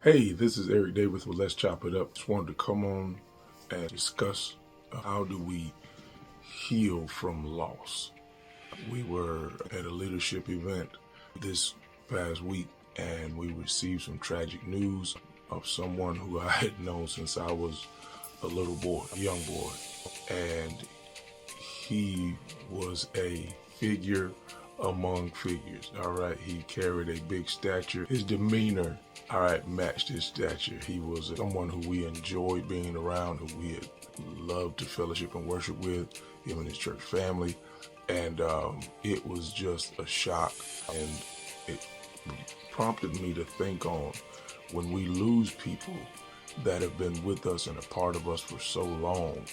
Hey, this is Eric Davis with Let's Chop It Up. Just wanted to come on and discuss how do we heal from loss. We were at a leadership event this past week and we received some tragic news of someone who I had known since I was a little boy, a young boy. And he was a figure among figures. All right, he carried a big stature. His demeanor, all right, matched his stature. He was someone who we enjoyed being around, who we had loved to fellowship and worship with, him and his church family. And it was just a shock, and it prompted me to think on when we lose people that have been with us and a part of us for so long,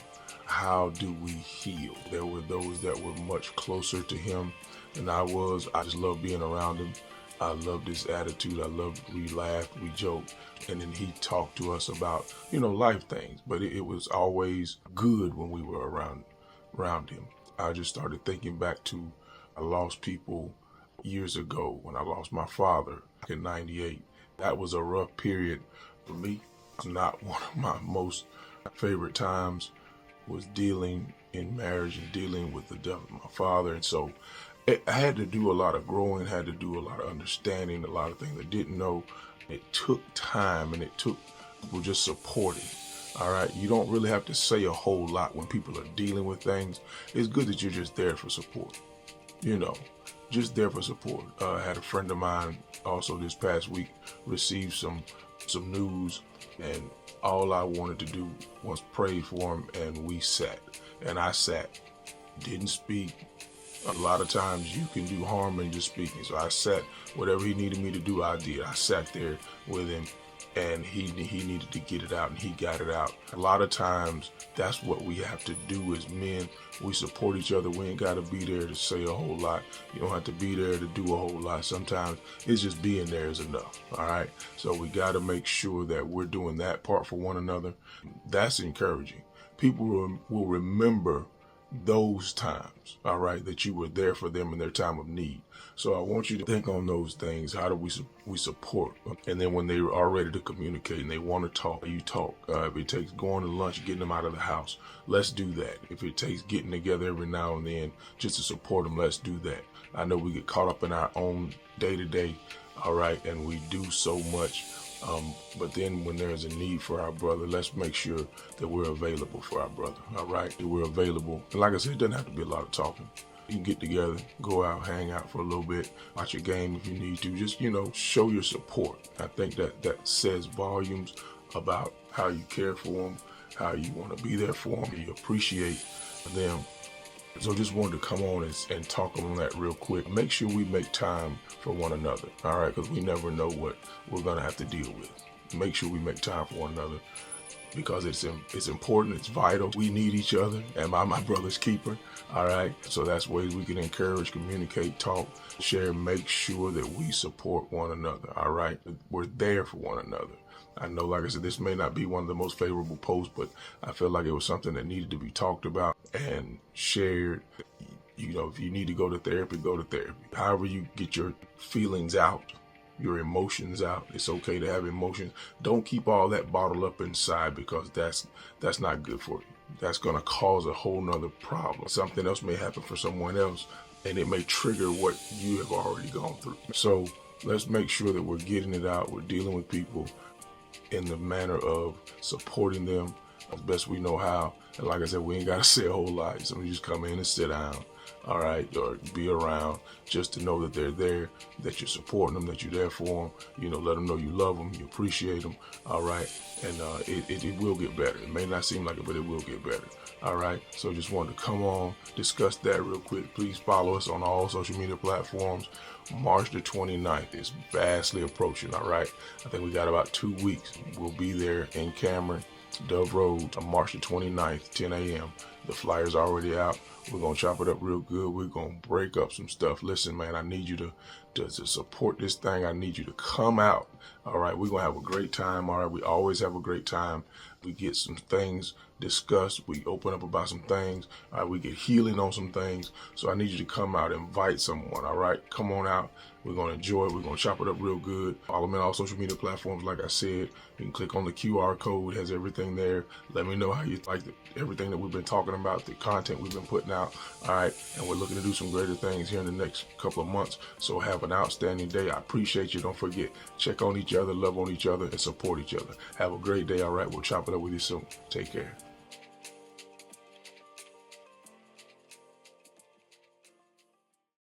how do we heal? There were those that were much closer to him than I was. I just loved being around him. I loved his attitude. We laughed, we joked, and then he talked to us about, life things. But it was always good when we were around him. I just started thinking back to, I lost people years ago when I lost my father in '98. That was a rough period for me. It's not one of my most favorite times, was dealing in marriage and dealing with the death of my father. And so I had to do a lot of growing, had to do a lot of understanding, a lot of things I didn't know. It took time, and it took people just supporting. All right, you don't really have to say a whole lot when people are dealing with things. It's good that you're just there for support, just there for support. I had a friend of mine also this past week receive some news, and all I wanted to do was pray for him, and we sat. And I sat, didn't speak. A lot of times you can do harm in just speaking. So I sat, whatever he needed me to do, I did. I sat there with him, and he needed to get it out, and he got it out. A lot of times that's what we have to do as men. We support each other. We ain't got to be there to say a whole lot. You don't have to be there to do a whole lot. Sometimes it's just being there is enough. All right. So we got to make sure that we're doing that part for one another. That's encouraging. People will remember those times, all right, that you were there for them in their time of need. So I want you to think on those things. How do we support? And then when they are ready to communicate and they want to talk, you talk. If it takes going to lunch, getting them out of the house, let's do that. If it takes getting together every now and then just to support them, let's do that. I know we get caught up in our own day-to-day, all right, and we do so much. But then when there's a need for our brother, let's make sure that we're available for our brother, all right? That we're available. And like I said, it doesn't have to be a lot of talking. You can get together, go out, hang out for a little bit, watch a game if you need to. Just, show your support. I think that says volumes about how you care for them, how you want to be there for them, you appreciate them. So just wanted to come on and talk on that real quick. Make sure we make time for one another, all right? Because we never know what we're going to have to deal with. Make sure we make time for one another because it's important, it's vital. We need each other. Am I my brother's keeper? All right? So that's ways we can encourage, communicate, talk, share, make sure that we support one another, all right? We're there for one another. I know, like I said, this may not be one of the most favorable posts, but I feel like it was something that needed to be talked about and shared. If you need to go to therapy, go to therapy. However you get your feelings out, your emotions out, it's okay to have emotions. Don't keep all that bottled up inside because that's not good for you. That's going to cause a whole nother problem. Something else may happen for someone else, and it may trigger what you have already gone through. So let's make sure that we're getting it out. We're dealing with people in the manner of supporting them as best we know how. And like I said, we ain't got to say a whole lot. So we just come in and sit down, all right, or be around just to know that they're there, that you're supporting them, that you're there for them. Let them know you love them, you appreciate them, all right? And it will get better. It may not seem like it, but it will get better, all right? So just wanted to come on, discuss that real quick. Please follow us on all social media platforms. March the 29th is vastly approaching, all right? I think we got about 2 weeks. We'll be there in Cameron, Dove Road, on March the 29th, 10 a.m. The flyer's already out. We're going to chop it up real good. We're going to break up some stuff. Listen, man, I need you to support this thing. I need you to come out. All right, we're going to have a great time. All right, we always have a great time. We get some things discussed. We open up about some things. All right, we get healing on some things. So I need you to come out, invite someone. All right, come on out. We're going to enjoy it. We're going to chop it up real good. Follow me on all social media platforms. Like I said, you can click on the QR code. It has everything there. Let me know how you like everything that we've been talking about, the content we've been putting out. All right, and we're looking to do some greater things here in the next couple of months. So have an outstanding day. I appreciate you. Don't forget, check on each other, love on each other, and support each other. Have a great day. All right, we'll chop it up with you soon. Take care.